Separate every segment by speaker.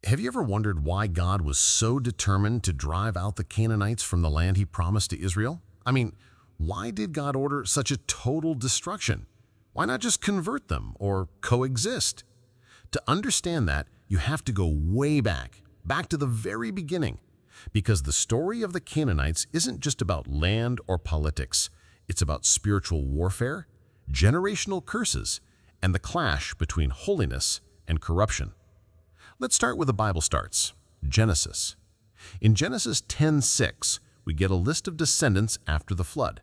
Speaker 1: Have you ever wondered why God was so determined to drive out the Canaanites from the land he promised to Israel? Why did God order such a total destruction? Why not just convert them or coexist? To understand that, you have to go way back to the very beginning. Because the story of the Canaanites isn't just about land or politics. It's about spiritual warfare, generational curses, and the clash between holiness and corruption. Let's start where the Bible starts, Genesis. In Genesis 10:6, we get a list of descendants after the flood.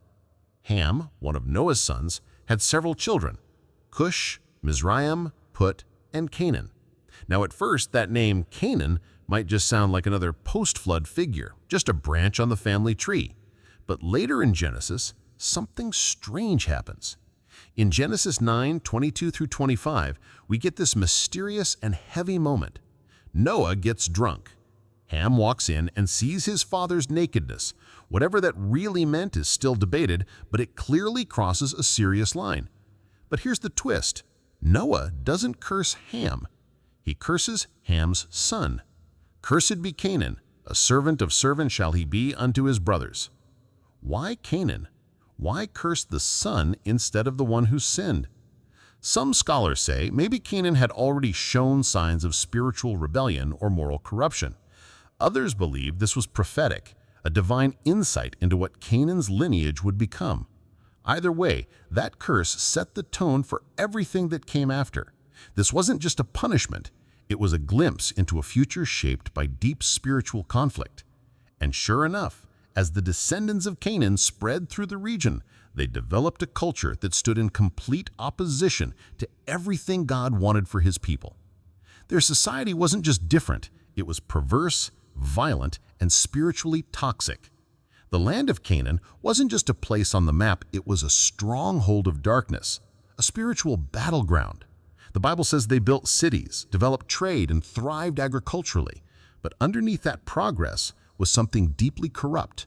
Speaker 1: Ham, one of Noah's sons, had several children, Cush, Mizraim, Put, and Canaan. Now at first, that name Canaan might just sound like another post-flood figure, just a branch on the family tree. But later in Genesis, something strange happens. In Genesis 9:22 through 25, we get this mysterious and heavy moment. Noah gets drunk. Ham walks in and sees his father's nakedness. Whatever that really meant is still debated, but it clearly crosses a serious line. But here's the twist. Noah doesn't curse Ham. He curses Ham's son. Cursed be Canaan, a servant of servants shall he be unto his brothers. Why Canaan? Why curse the son instead of the one who sinned? Some scholars say maybe Canaan had already shown signs of spiritual rebellion or moral corruption. Others believe this was prophetic, a divine insight into what Canaan's lineage would become. Either way, that curse set the tone for everything that came after. This wasn't just a punishment, it was a glimpse into a future shaped by deep spiritual conflict. And sure enough, as the descendants of Canaan spread through the region, they developed a culture that stood in complete opposition to everything God wanted for his people. Their society wasn't just different, it was perverse, violent, and spiritually toxic. The land of Canaan wasn't just a place on the map, it was a stronghold of darkness, a spiritual battleground. The Bible says they built cities, developed trade, and thrived agriculturally. But underneath that progress was something deeply corrupt.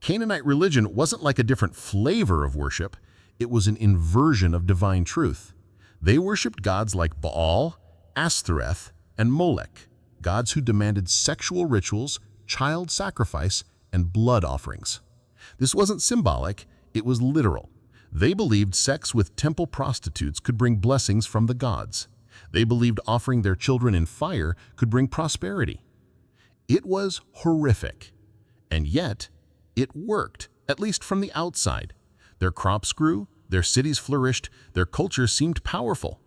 Speaker 1: Canaanite religion wasn't like a different flavor of worship, it was an inversion of divine truth. They worshipped gods like Baal, Ashtoreth, and Molech, gods who demanded sexual rituals, child sacrifice, and blood offerings. This wasn't symbolic, it was literal. They believed sex with temple prostitutes could bring blessings from the gods. They believed offering their children in fire could bring prosperity. It was horrific. And yet, it worked, at least from the outside. Their crops grew, their cities flourished, their culture seemed powerful.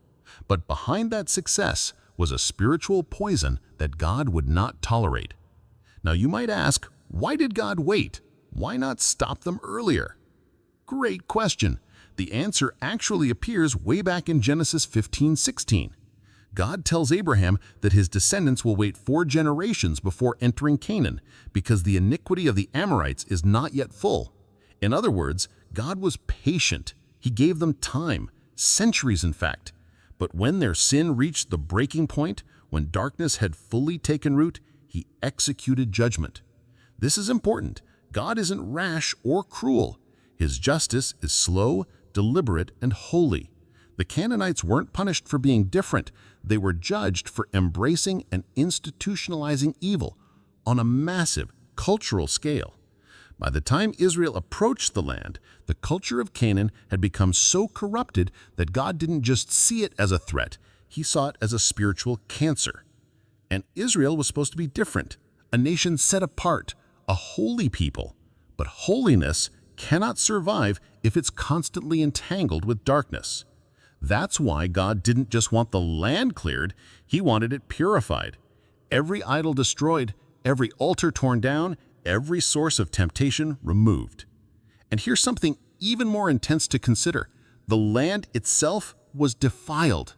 Speaker 1: But behind that success was a spiritual poison that God would not tolerate. Now you might ask, why did God wait? Why not stop them earlier? Great question. The answer actually appears way back in Genesis 15:16. God tells Abraham that his descendants will wait 4 generations before entering Canaan because the iniquity of the Amorites is not yet full. In other words, God was patient. He gave them time, centuries in fact. But when their sin reached the breaking point, when darkness had fully taken root, he executed judgment. This is important. God isn't rash or cruel. His justice is slow, deliberate, and holy. The Canaanites weren't punished for being different. They were judged for embracing and institutionalizing evil on a massive cultural scale. By the time Israel approached the land, the culture of Canaan had become so corrupted that God didn't just see it as a threat, he saw it as a spiritual cancer. And Israel was supposed to be different, a nation set apart, a holy people. But holiness cannot survive if it's constantly entangled with darkness. That's why God didn't just want the land cleared, he wanted it purified. Every idol destroyed, every altar torn down, every source of temptation removed. And here's something even more intense to consider. The land itself was defiled.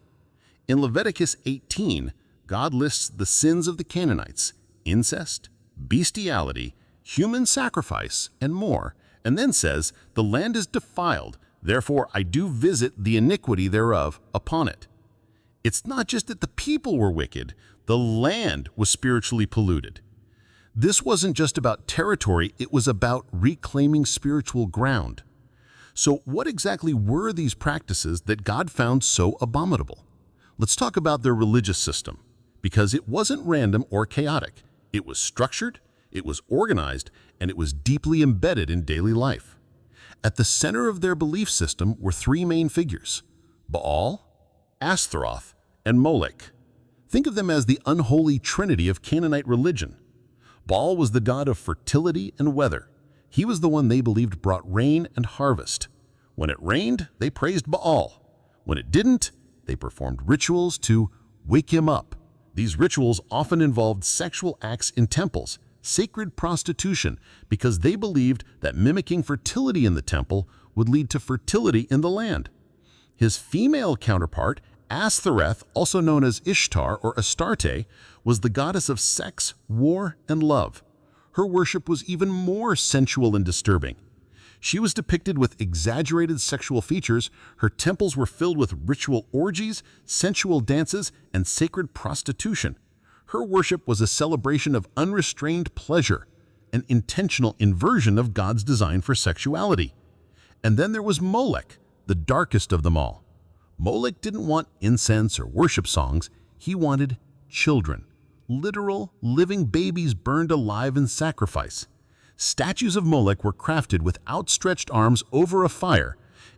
Speaker 1: In Leviticus 18, God lists the sins of the Canaanites: incest, bestiality, human sacrifice, and more, and then says, "The land is defiled, therefore I do visit the iniquity thereof upon it." It's not just that the people were wicked, the land was spiritually polluted. This wasn't just about territory, it was about reclaiming spiritual ground. So what exactly were these practices that God found so abominable? Let's talk about their religious system. because it wasn't random or chaotic. It was structured, it was organized, and it was deeply embedded in daily life. At the center of their belief system were three main figures: Baal, Ashtoreth, and Molech. Think of them as the unholy trinity of Canaanite religion. Baal was the god of fertility and weather. He was the one they believed brought rain and harvest. When it rained, they praised Baal. When it didn't, they performed rituals to wake him up. These rituals often involved sexual acts in temples, sacred prostitution, because they believed that mimicking fertility in the temple would lead to fertility in the land. His female counterpart, Ashtoreth, also known as Ishtar or Astarte, was the goddess of sex, war, and love. Her worship was even more sensual and disturbing. She was depicted with exaggerated sexual features. Her temples were filled with ritual orgies, sensual dances, and sacred prostitution. Her worship was a celebration of unrestrained pleasure, an intentional inversion of God's design for sexuality. And then there was Molech, the darkest of them all. Molech didn't want incense or worship songs. He wanted children, literal, living babies burned alive in sacrifice. Statues of Molech were crafted with outstretched arms over a fire,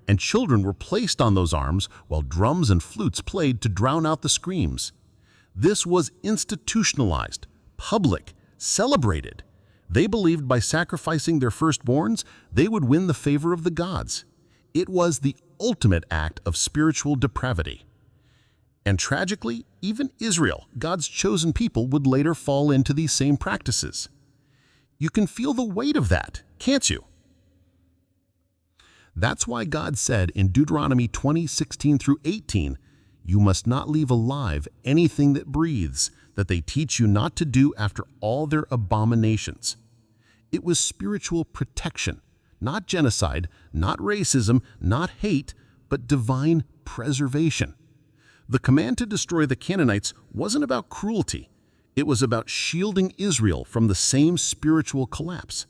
Speaker 1: and children were placed on those arms while drums and flutes played to drown out the screams. This was institutionalized, public, celebrated. They believed by sacrificing their firstborns, they would win the favor of the gods. It was the ultimate act of spiritual depravity. And tragically, even Israel, God's chosen people, would later fall into these same practices. You can feel the weight of that, can't you? That's why God said in Deuteronomy 20:16-18, "You must not leave alive anything that breathes, that they teach you not to do after all their abominations." It was spiritual protection, not genocide, not racism, not hate, but divine preservation. The command to destroy the Canaanites wasn't about cruelty. It was about shielding Israel from the same spiritual collapse.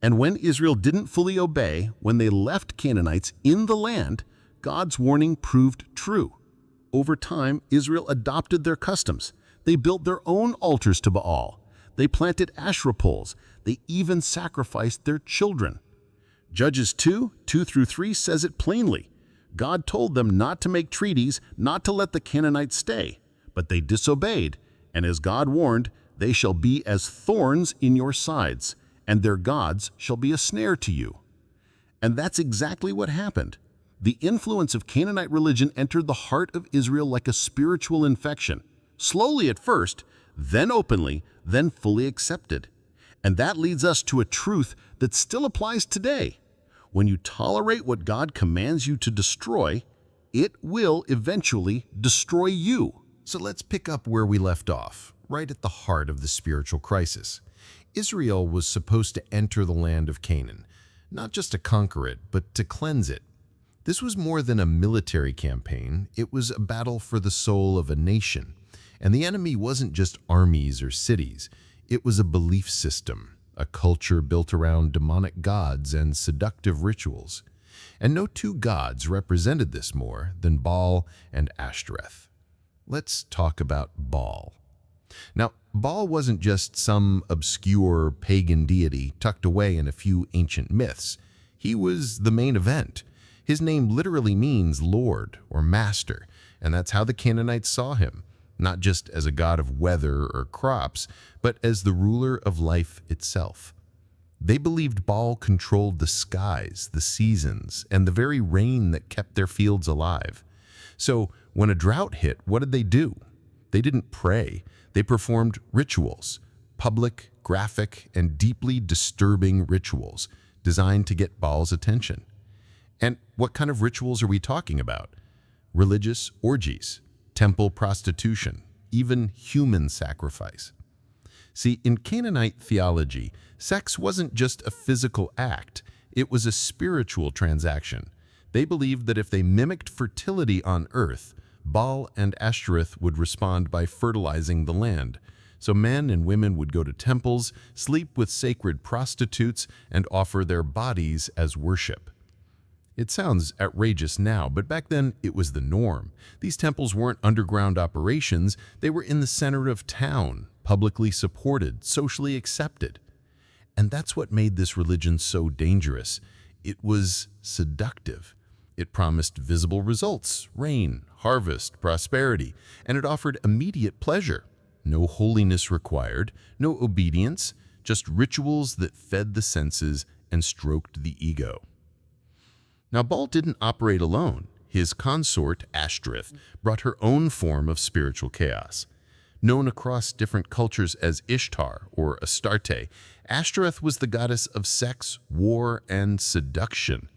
Speaker 1: And when Israel didn't fully obey, when they left Canaanites in the land, God's warning proved true. Over time, Israel adopted their customs. They built their own altars to Baal. They planted Asherah poles. They even sacrificed their children. Judges 2:2-3 says it plainly. God told them not to make treaties, not to let the Canaanites stay. But they disobeyed, and as God warned, they shall be as thorns in your sides, and their gods shall be a snare to you. And that's exactly what happened. The influence of Canaanite religion entered the heart of Israel like a spiritual infection, slowly at first, then openly, then fully accepted. And that leads us to a truth that still applies today. When you tolerate what God commands you to destroy, it will eventually destroy you.
Speaker 2: So let's pick up where we left off, right at the heart of the spiritual crisis. Israel was supposed to enter the land of Canaan, not just to conquer it, but to cleanse it. This was more than a military campaign. It was a battle for the soul of a nation. And the enemy wasn't just armies or cities. It was a belief system, a culture built around demonic gods and seductive rituals. And no two gods represented this more than Baal and Ashtoreth. Let's talk about Baal. Now, Baal wasn't just some obscure pagan deity tucked away in a few ancient myths. He was the main event. His name literally means Lord or Master, and that's how the Canaanites saw him, not just as a god of weather or crops, but as the ruler of life itself. They believed Baal controlled the skies, the seasons, and the very rain that kept their fields alive. So when a drought hit, what did they do? They didn't pray. They performed rituals, public, graphic, and deeply disturbing rituals designed to get Baal's attention. And what kind of rituals are we talking about? Religious orgies, temple prostitution, even human sacrifice. See, in Canaanite theology, sex wasn't just a physical act, it was a spiritual transaction. They believed that if they mimicked fertility on earth, Baal and Ashtoreth would respond by fertilizing the land. So men and women would go to temples, sleep with sacred prostitutes, and offer their bodies as worship. It sounds outrageous now, but back then it was the norm. These temples weren't underground operations, they were in the center of town, publicly supported, socially accepted. And that's what made this religion so dangerous. It was seductive. It promised visible results, rain, harvest, prosperity, and it offered immediate pleasure. No holiness required, no obedience, just rituals that fed the senses and stroked the ego. Now, Baal didn't operate alone. His consort, Ashtoreth, brought her own form of spiritual chaos. Known across different cultures as Ishtar or Astarte, Ashtoreth was the goddess of sex, war, and seduction.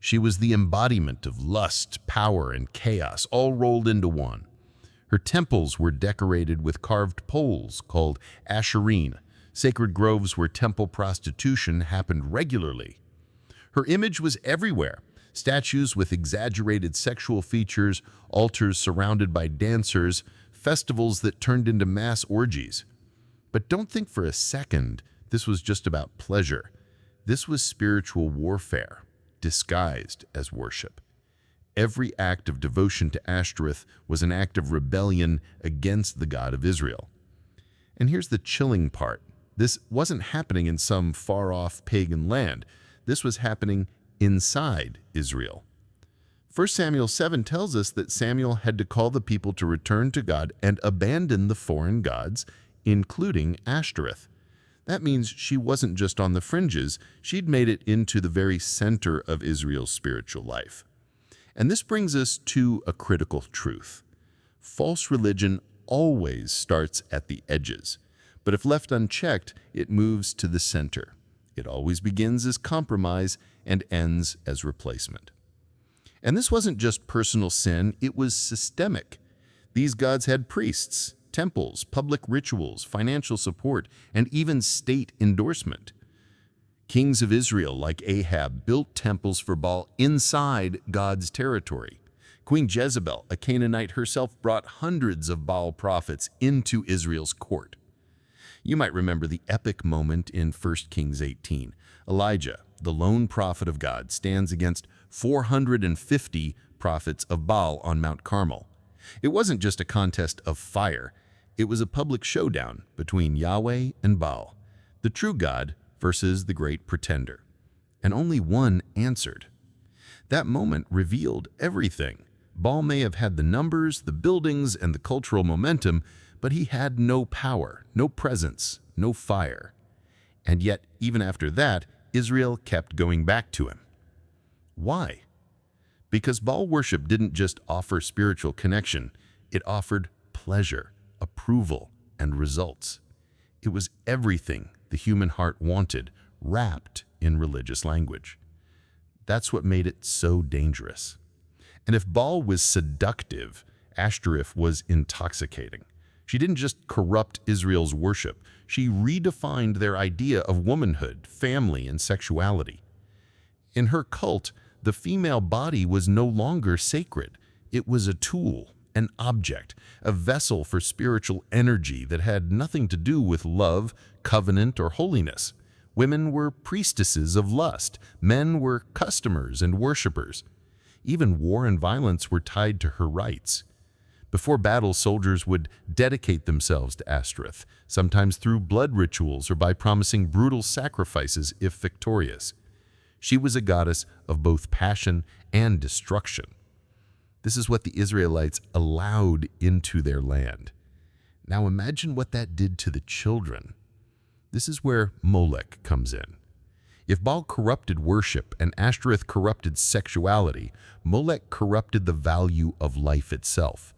Speaker 2: She was the embodiment of lust, power, and chaos, all rolled into one. Her temples were decorated with carved poles called asherim, sacred groves where temple prostitution happened regularly. Her image was everywhere. Statues with exaggerated sexual features, altars surrounded by dancers, festivals that turned into mass orgies. But don't think for a second this was just about pleasure. This was spiritual warfare, disguised as worship. Every act of devotion to Ashtoreth was an act of rebellion against the God of Israel. And here's the chilling part. This wasn't happening in some far-off pagan land. This was happening inside Israel. 1 Samuel 7 tells us that Samuel had to call the people to return to God and abandon the foreign gods, including Ashtoreth. That means she wasn't just on the fringes, she'd made it into the very center of Israel's spiritual life. And this brings us to a critical truth. False religion always starts at the edges, but if left unchecked, it moves to the center. It always begins as compromise and ends as replacement. And this wasn't just personal sin, it was systemic. These gods had priests, temples, public rituals, financial support, and even state endorsement. Kings of Israel like Ahab built temples for Baal inside God's territory. Queen Jezebel, a Canaanite herself, brought hundreds of Baal prophets into Israel's court. You might remember the epic moment in 1 Kings 18. Elijah, the lone prophet of God, stands against 450 prophets of Baal on Mount Carmel. It wasn't just a contest of fire. It was a public showdown between Yahweh and Baal, the true God versus the great pretender. And only one answered. That moment revealed everything. Baal may have had the numbers, the buildings, and the cultural momentum, but he had no power, no presence, no fire. And yet, even after that, Israel kept going back to him. Why? Because Baal worship didn't just offer spiritual connection, it offered pleasure, approval, and results. It was everything the human heart wanted, wrapped in religious language. That's what made it so dangerous. And if Baal was seductive, Ashtoreth was intoxicating. She didn't just corrupt Israel's worship, she redefined their idea of womanhood, family, and sexuality. In her cult, the female body was no longer sacred. It was a tool, an object, a vessel for spiritual energy that had nothing to do with love, covenant, or holiness. Women were priestesses of lust. Men were customers and worshipers. Even war and violence were tied to her rites. Before battle, soldiers would dedicate themselves to Ashtoreth, sometimes through blood rituals or by promising brutal sacrifices if victorious. She was a goddess of both passion and destruction. This is what the Israelites allowed into their land. Now imagine what that did to the children. This is where Molech comes in. If Baal corrupted worship and Ashtoreth corrupted sexuality, Molech corrupted the value of life itself.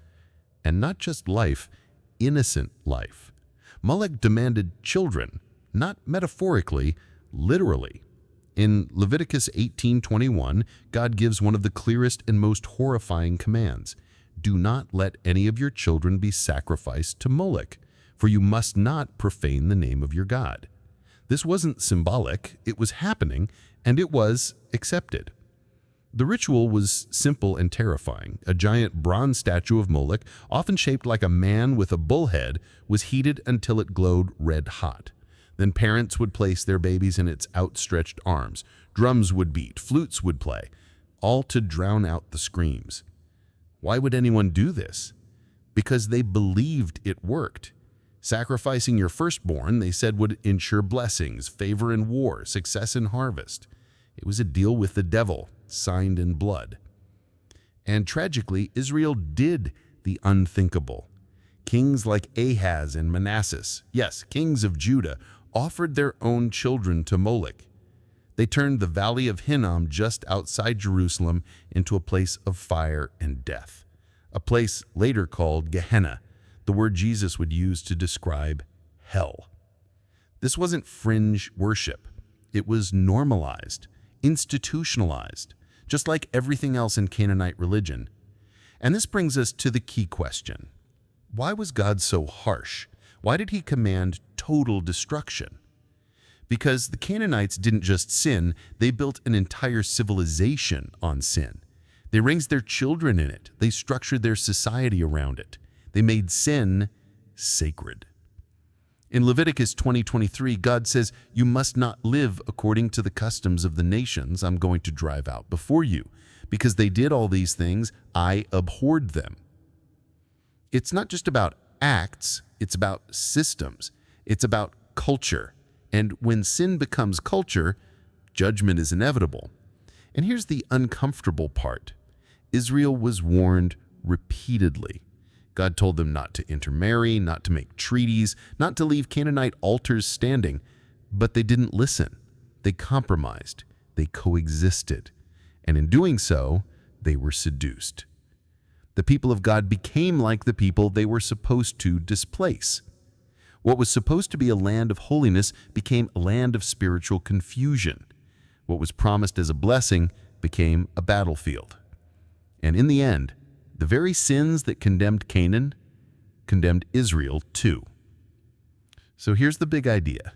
Speaker 2: And not just life, innocent life. Molech demanded children, not metaphorically, literally. In Leviticus 18:21, God gives one of the clearest and most horrifying commands. Do not let any of your children be sacrificed to Molech, for you must not profane the name of your God. This wasn't symbolic, it was happening, and it was accepted. The ritual was simple and terrifying. A giant bronze statue of Molech, often shaped like a man with a bull head, was heated until it glowed red hot. Then parents would place their babies in its outstretched arms. Drums would beat, flutes would play. all to drown out the screams. Why would anyone do this? Because they believed it worked. Sacrificing your firstborn, they said, would ensure blessings, favor in war, success in harvest. It was a deal with the devil, signed in blood. And tragically, Israel did the unthinkable. Kings like Ahaz and Manasseh, yes, kings of Judah, offered their own children to Molech. They turned the valley of Hinnom just outside Jerusalem into a place of fire and death, a place later called Gehenna, the word Jesus would use to describe hell. This wasn't fringe worship. It was normalized, institutionalized, just like everything else in Canaanite religion. And this brings us to the key question. Why was God so harsh? Why did he command total destruction? Because the Canaanites didn't just sin, they built an entire civilization on sin. They raised their children in it. They structured their society around it. They made sin sacred. In Leviticus 20:23, God says, "You must not live according to the customs of the nations I'm going to drive out before you. Because they did all these things, I abhorred them." It's not just about acts, it's about systems. It's about culture. And when sin becomes culture, judgment is inevitable. And here's the uncomfortable part. Israel was warned repeatedly. God told them not to intermarry, not to make treaties, not to leave Canaanite altars standing. But they didn't listen. They compromised. They coexisted. And in doing so, they were seduced. The people of God became like the people they were supposed to displace. What was supposed to be a land of holiness became a land of spiritual confusion. What was promised as a blessing became a battlefield. And in the end, the very sins that condemned Canaan condemned Israel too. So here's the big idea.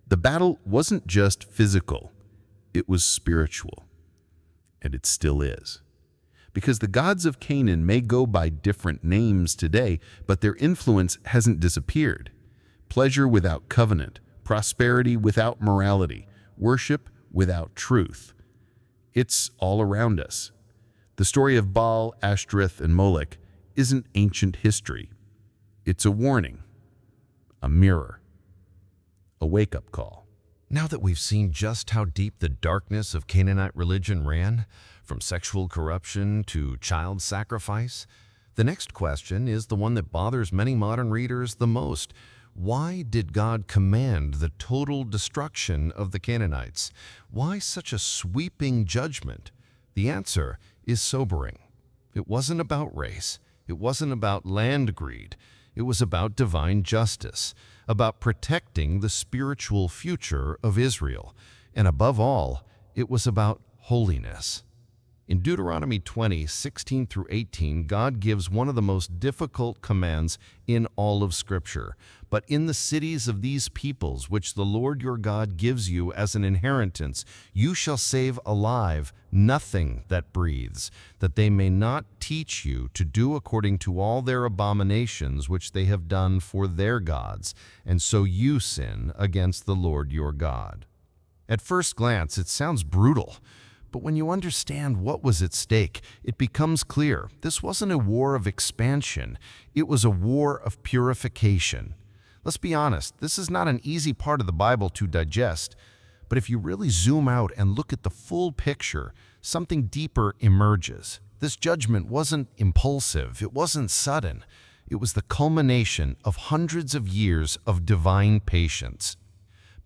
Speaker 2: The battle wasn't just physical, it was spiritual. And it still is. Because the gods of Canaan may go by different names today, but their influence hasn't disappeared. Pleasure without covenant, prosperity without morality, worship without truth. It's all around us. The story of Baal, Ashtoreth, and Molech isn't ancient history. It's a warning, a mirror, a wake-up call.
Speaker 3: Now that we've seen just how deep the darkness of Canaanite religion ran, from sexual corruption to child sacrifice, the next question is the one that bothers many modern readers the most. Why did God command the total destruction of the Canaanites? Why such a sweeping judgment? The answer is sobering. It wasn't about race. It wasn't about land greed. It was about divine justice, about protecting the spiritual future of Israel. And above all, it was about holiness. In Deuteronomy 20:16-18, God gives one of the most difficult commands in all of Scripture. But in the cities of these peoples, which the Lord your God gives you as an inheritance, you shall save alive nothing that breathes, that they may not teach you to do according to all their abominations which they have done for their gods, and so you sin against the Lord your God. At first glance, it sounds brutal. But when you understand what was at stake, it becomes clear this wasn't a war of expansion. It was a war of purification. Let's be honest, this is not an easy part of the Bible to digest. But if you really zoom out and look at the full picture, something deeper emerges. This judgment wasn't impulsive. It wasn't sudden. It was the culmination of hundreds of years of divine patience.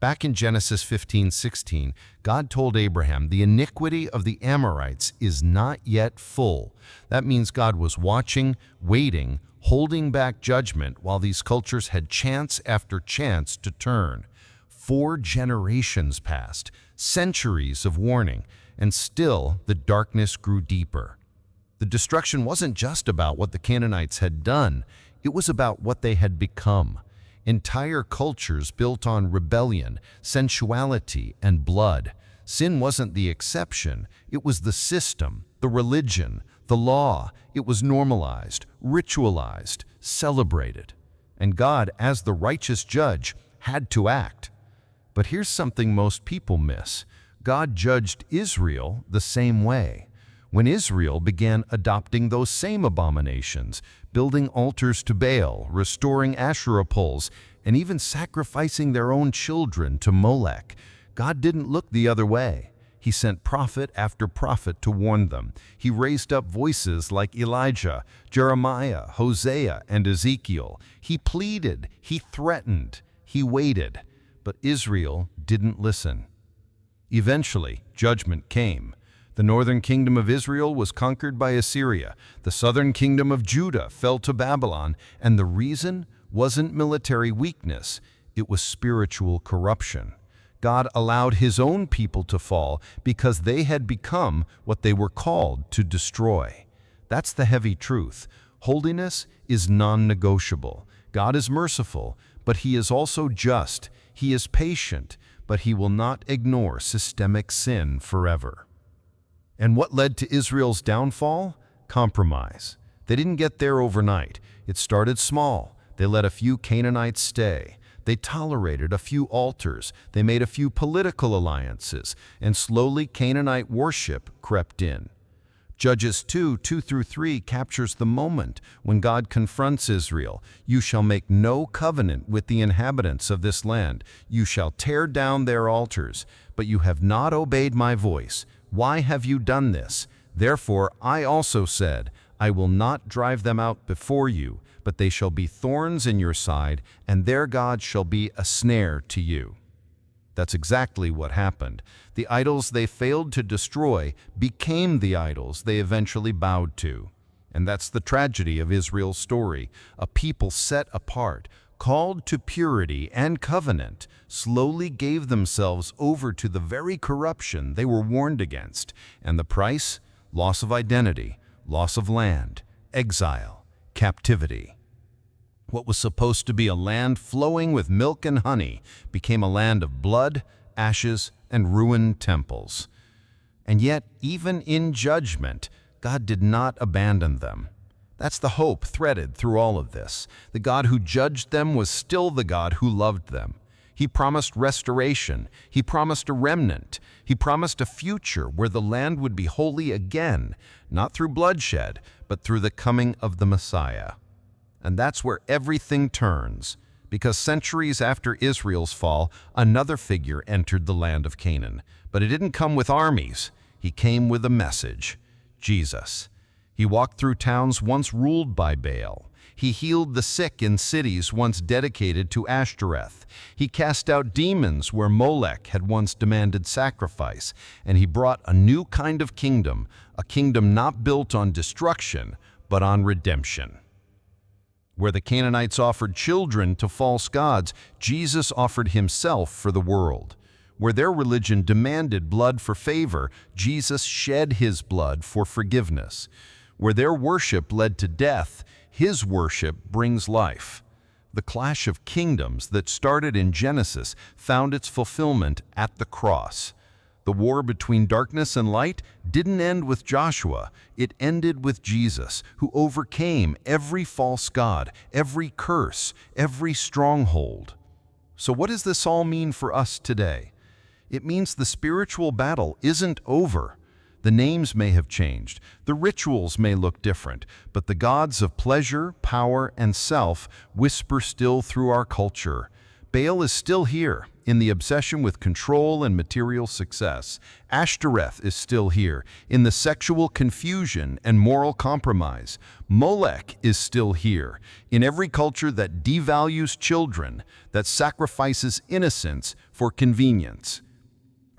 Speaker 3: Back in Genesis 15:16, God told Abraham, the iniquity of the Amorites is not yet full. That means God was watching, waiting, holding back judgment while these cultures had chance after chance to turn. 4 generations passed, centuries of warning, and still the darkness grew deeper. The destruction wasn't just about what the Canaanites had done, it was about what they had become. Entire cultures built on rebellion, sensuality, and blood. Sin wasn't the exception, it was the system, the religion, the law. It was normalized, ritualized, celebrated. And God, as the righteous judge, had to act. But here's something most people miss. God judged Israel the same way. when Israel began adopting those same abominations, building altars to Baal, restoring Asherah poles, and even sacrificing their own children to Molech, God didn't look the other way. He sent prophet after prophet to warn them. He raised up voices like Elijah, Jeremiah, Hosea, and Ezekiel. He pleaded, he threatened, he waited, but Israel didn't listen. Eventually, judgment came. The northern kingdom of Israel was conquered by Assyria. The southern kingdom of Judah fell to Babylon, and the reason wasn't military weakness, it was spiritual corruption. God allowed his own people to fall because they had become what they were called to destroy. That's the heavy truth. Holiness is non-negotiable. God is merciful, but he is also just. He is patient, but he will not ignore systemic sin forever. And what led to Israel's downfall? Compromise. They didn't get there overnight. It started small. They let a few Canaanites stay. They tolerated a few altars. They made a few political alliances, and slowly Canaanite worship crept in. Judges 2:2-3 captures the moment when God confronts Israel. You shall make no covenant with the inhabitants of this land. You shall tear down their altars, but you have not obeyed my voice. Why have you done this? Therefore I also said, I will not drive them out before you, but they shall be thorns in your side, and their God shall be a snare to you. That's exactly what happened. The idols they failed to destroy became the idols they eventually bowed to. And that's the tragedy of Israel's story. A people set apart, called to purity and covenant, slowly gave themselves over to the very corruption they were warned against. And the price? Loss of identity, loss of land, exile, captivity. What was supposed to be a land flowing with milk and honey became a land of blood, ashes, and ruined temples. And yet, even in judgment, God did not abandon them. That's the hope threaded through all of this. The God who judged them was still the God who loved them. He promised restoration. He promised a remnant. He promised a future where the land would be holy again, not through bloodshed, but through the coming of the Messiah. And that's where everything turns, because centuries after Israel's fall, another figure entered the land of Canaan. But it didn't come with armies. He came with a message: Jesus. He walked through towns once ruled by Baal. He healed the sick in cities once dedicated to Ashtoreth. He cast out demons where Molech had once demanded sacrifice. And he brought a new kind of kingdom, a kingdom not built on destruction, but on redemption. Where the Canaanites offered children to false gods, Jesus offered himself for the world. Where their religion demanded blood for favor, Jesus shed his blood for forgiveness. Where their worship led to death, his worship brings life. The clash of kingdoms that started in Genesis found its fulfillment at the cross. The war between darkness and light didn't end with Joshua. It ended with Jesus, who overcame every false god, every curse, every stronghold. So what does this all mean for us today? It means the spiritual battle isn't over. The names may have changed, the rituals may look different, but the gods of pleasure, power, and self whisper still through our culture. Baal is still here, in the obsession with control and material success. Ashtoreth is still here, in the sexual confusion and moral compromise. Molech is still here, in every culture that devalues children, that sacrifices innocence for convenience.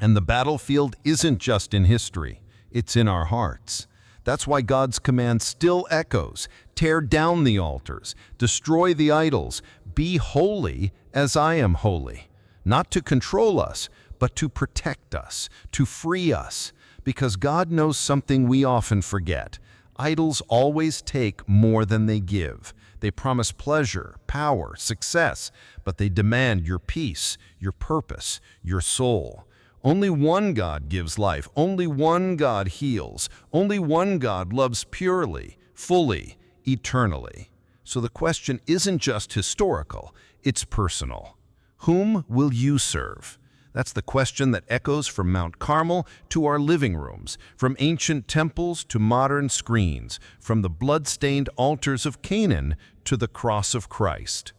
Speaker 3: And the battlefield isn't just in history, it's in our hearts. That's why God's command still echoes: tear down the altars, destroy the idols, be holy as I am holy. Not to control us, but to protect us, to free us. Because God knows something we often forget. Idols always take more than they give. They promise pleasure, power, success, but they demand your peace, your purpose, your soul. Only one God gives life. Only one God heals. Only one God loves purely, fully, eternally. So the question isn't just historical, it's personal. Whom will you serve? That's the question that echoes from Mount Carmel to our living rooms, from ancient temples to modern screens, from the blood-stained altars of Canaan to the cross of Christ.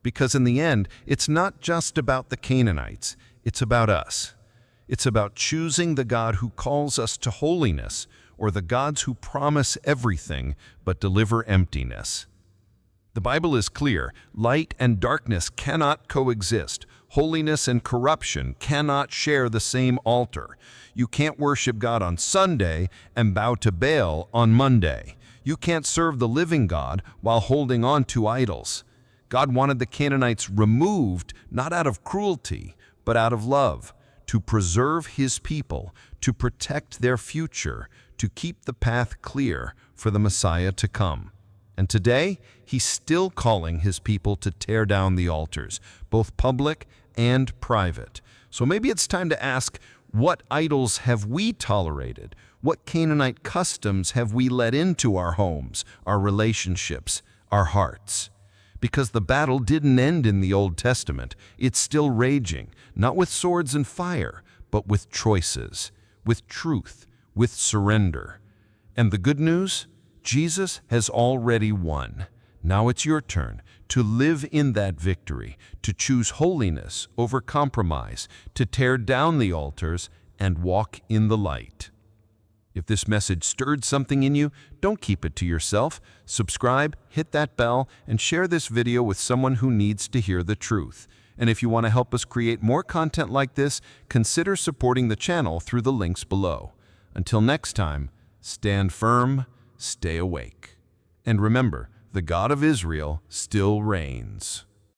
Speaker 3: Because in the end, it's not just about the Canaanites, it's about us. It's about choosing the God who calls us to holiness, or the gods who promise everything but deliver emptiness. The Bible is clear: light and darkness cannot coexist. Holiness and corruption cannot share the same altar. You can't worship God on Sunday and bow to Baal on Monday. You can't serve the living God while holding on to idols. God wanted the Canaanites removed, not out of cruelty, but out of love, to preserve His people, to protect their future, to keep the path clear for the Messiah to come. And today, He's still calling His people to tear down the altars, both public and private. So maybe it's time to ask, what idols have we tolerated? What Canaanite customs have we let into our homes, our relationships, our hearts? Because the battle didn't end in the Old Testament. It's still raging, not with swords and fire, but with choices, with truth, with surrender. And the good news? Jesus has already won. Now it's your turn to live in that victory, to choose holiness over compromise, to tear down the altars and walk in the light. If this message stirred something in you, don't keep it to yourself. Subscribe, hit that bell, and share this video with someone who needs to hear the truth. And if you want to help us create more content like this, consider supporting the channel through the links below. Until next time, stand firm, stay awake. And remember, the God of Israel still reigns.